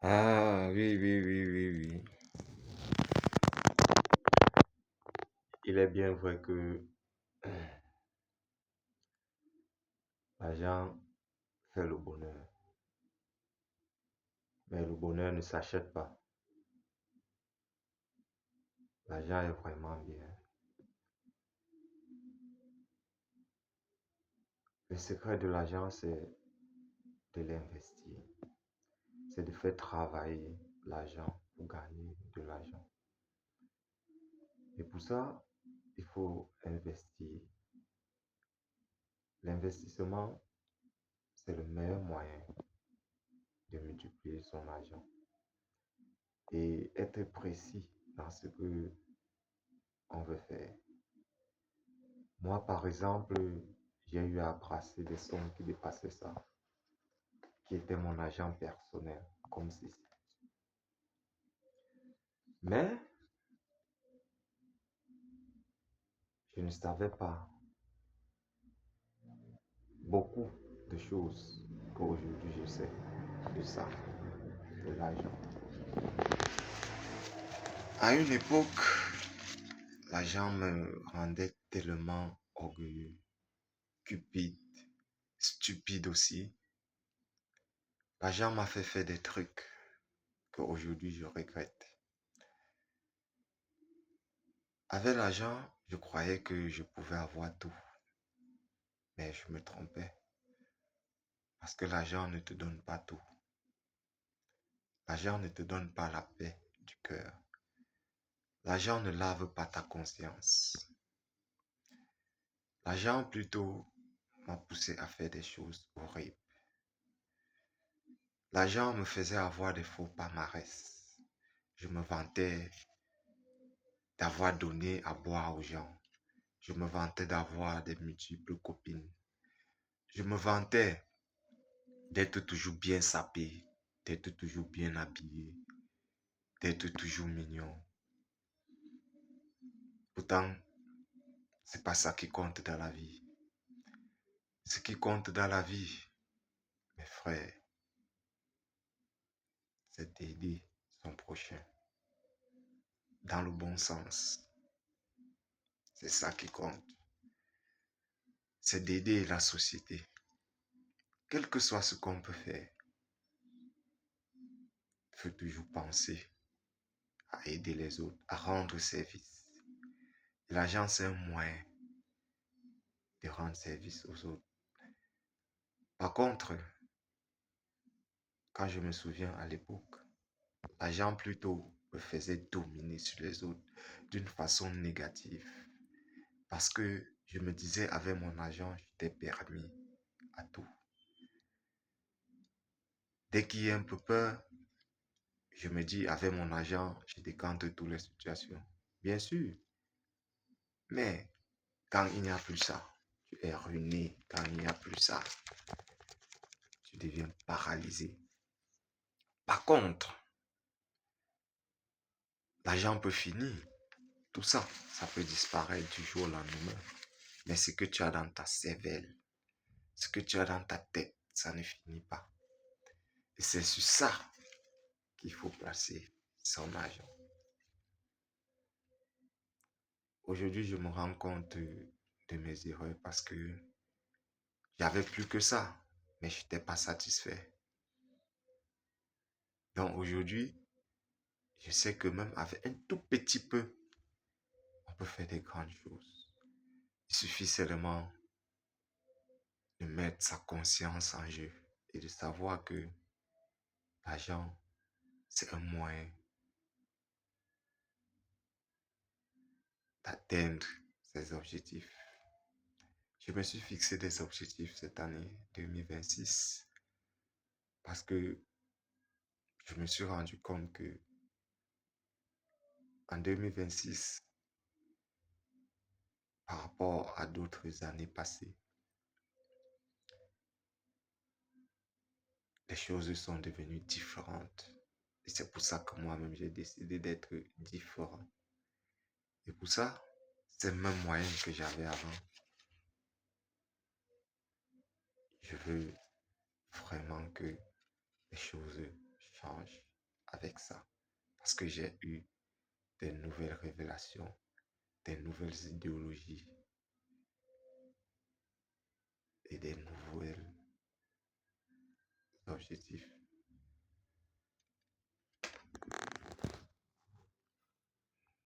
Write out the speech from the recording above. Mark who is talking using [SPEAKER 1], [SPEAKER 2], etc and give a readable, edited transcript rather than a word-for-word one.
[SPEAKER 1] Ah oui, oui, oui, oui, oui. Il est bien vrai que l'argent fait le bonheur, mais le bonheur ne s'achète pas. L'argent est vraiment bien. Le secret de l'argent, c'est de l'investir. C'est de faire travailler l'argent pour gagner de l'argent. Et pour ça, il faut investir. L'investissement, c'est le meilleur moyen de multiplier son argent et être précis dans ce que on veut faire. Moi, par exemple, j'ai eu à brasser des sommes qui dépassaient ça, qui était mon argent personnel, comme ceci. Mais je ne savais pas beaucoup de choses qu'aujourd'hui je sais de ça, de l'argent. À une époque, l'argent me rendait tellement orgueilleux, cupide, stupide aussi. L'argent m'a fait faire des trucs qu'aujourd'hui je regrette. Avec l'argent, je croyais que je pouvais avoir tout, mais je me trompais. Parce que l'argent ne te donne pas tout. L'argent ne te donne pas la paix du cœur. L'argent ne lave pas ta conscience. L'argent plutôt m'a poussé à faire des choses horribles. L'argent me faisait avoir des faux palmarès. Je me vantais d'avoir donné à boire aux gens. Je me vantais d'avoir des multiples copines. Je me vantais d'être toujours bien sapé, d'être toujours bien habillé, d'être toujours mignon. Pourtant, c'est pas ça qui compte dans la vie. Ce qui compte dans la vie, mes frères, c'est d'aider son prochain dans le bon sens. C'est ça qui compte. C'est d'aider la société. Quel que soit ce qu'on peut faire, il faut toujours penser à aider les autres, à rendre service. Et l'argent, c'est un moyen de rendre service aux autres. Par contre, quand je me souviens à l'époque, l'argent plutôt me faisait dominer sur les autres d'une façon négative. Parce que je me disais, avec mon argent, j'étais permis à tout. Dès qu'il y a un peu peur, je me dis, avec mon argent, je décante toutes les situations. Bien sûr, mais quand il n'y a plus ça, tu es ruiné. Quand il n'y a plus ça, tu deviens paralysé. Par contre, l'argent peut finir. Tout ça, ça peut disparaître du jour au lendemain. Mais ce que tu as dans ta cervelle, ce que tu as dans ta tête, ça ne finit pas. Et c'est sur ça qu'il faut placer son argent. Aujourd'hui, je me rends compte de mes erreurs parce que j'avais plus que ça, mais je n'étais pas satisfait. Donc aujourd'hui, je sais que même avec un tout petit peu, on peut faire des grandes choses. Il suffit seulement de mettre sa conscience en jeu et de savoir que l'argent, c'est un moyen d'atteindre ses objectifs. Je me suis fixé des objectifs cette année 2026 parce que je me suis rendu compte que en 2026, par rapport à d'autres années passées, les choses sont devenues différentes. Et c'est pour ça que moi-même, j'ai décidé d'être différent. Et pour ça, c'est le même moyen que j'avais avant. Je veux vraiment que les choses changent. avec ça. Parce que j'ai eu des nouvelles révélations, des nouvelles idéologies et des nouveaux objectifs.